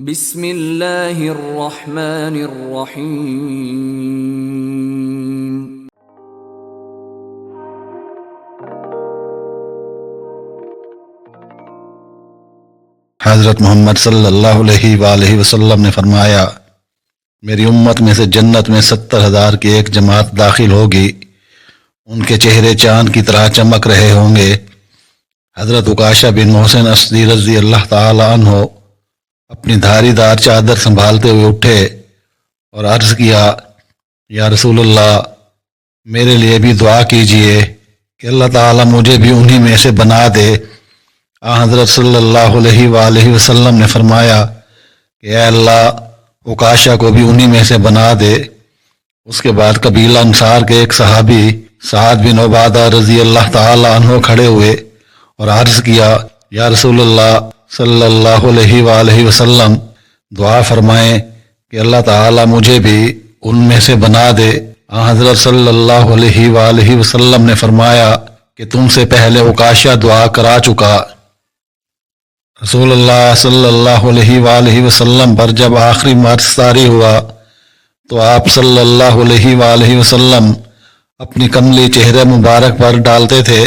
بسم اللہ الرحمن الرحیم۔ حضرت محمد صلی اللہ علیہ وآلہ وسلم نے فرمایا، میری امت میں سے جنت میں 70,000 کی ایک جماعت داخل ہوگی، ان کے چہرے چاند کی طرح چمک رہے ہوں گے۔ حضرت عکاشہ بن محسن اسدی رضی اللہ تعالی عنہ اپنی دھاری دار چادر سنبھالتے ہوئے اٹھے اور عرض کیا، یا رسول اللہ، میرے لیے بھی دعا کیجئے کہ اللہ تعالی مجھے بھی انہی میں سے بنا دے۔ حضرت صلی اللہ علیہ وآلہ وسلم نے فرمایا کہ اے اللہ، عکاشہ کو بھی انہی میں سے بنا دے۔ اس کے بعد قبیلہ انصار کے ایک صحابی سعد بن عبادہ رضی اللہ تعالی عنہ کھڑے ہوئے اور عرض کیا، یا رسول اللہ صلی اللہ علیہ وآلہ وسلم، دعا فرمائیں کہ اللہ تعالی مجھے بھی ان میں سے بنا دے۔ حضرت صلی اللہ علیہ وآلہ وسلم نے فرمایا کہ تم سے پہلے عکاشہ دعا کرا چکا۔ رسول اللہ صلی اللہ علیہ وآلہ وسلم پر جب آخری مرض طاری ہوا تو آپ صلی اللہ علیہ وآلہ وسلم اپنی کملی چہرے مبارک پر ڈالتے تھے،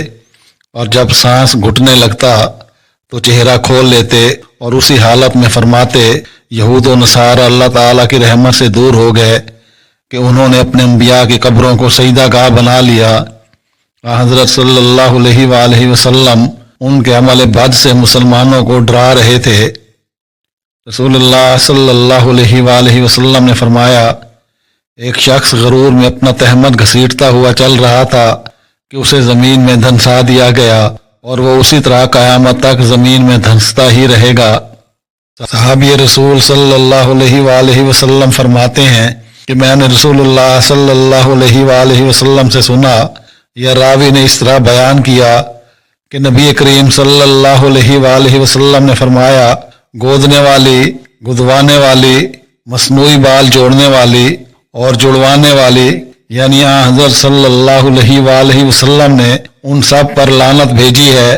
اور جب سانس گھٹنے لگتا تو چہرہ کھول لیتے اور اسی حالت میں فرماتے، یہود و نصارہ اللہ تعالیٰ کی رحمت سے دور ہو گئے کہ انہوں نے اپنے انبیاء کی قبروں کو سجدہ گاہ بنا لیا۔ حضرت صلی اللہ علیہ وآلہ وسلم ان کے عمل بد سے مسلمانوں کو ڈرا رہے تھے۔ رسول اللہ صلی اللہ علیہ وآلہ وسلم نے فرمایا، ایک شخص غرور میں اپنا تہمت گھسیٹتا ہوا چل رہا تھا کہ اسے زمین میں دھنسا دیا گیا، اور وہ اسی طرح قیامت تک زمین میں دھنستا ہی رہے گا۔ صحابی رسول صلی اللہ علیہ وآلہ وسلم فرماتے ہیں کہ میں نے رسول اللہ صلی اللہ علیہ وآلہ وسلم سے سنا، یا راوی نے اس طرح بیان کیا کہ نبی کریم صلی اللہ علیہ وآلہ وسلم نے فرمایا، گودنے والی، گدوانے والی، مصنوعی بال جوڑنے والی اور جڑوانے والی، یعنی حضرت صلی اللہ علیہ وآلہ وسلم نے ان سب پر لعنت بھیجی ہے۔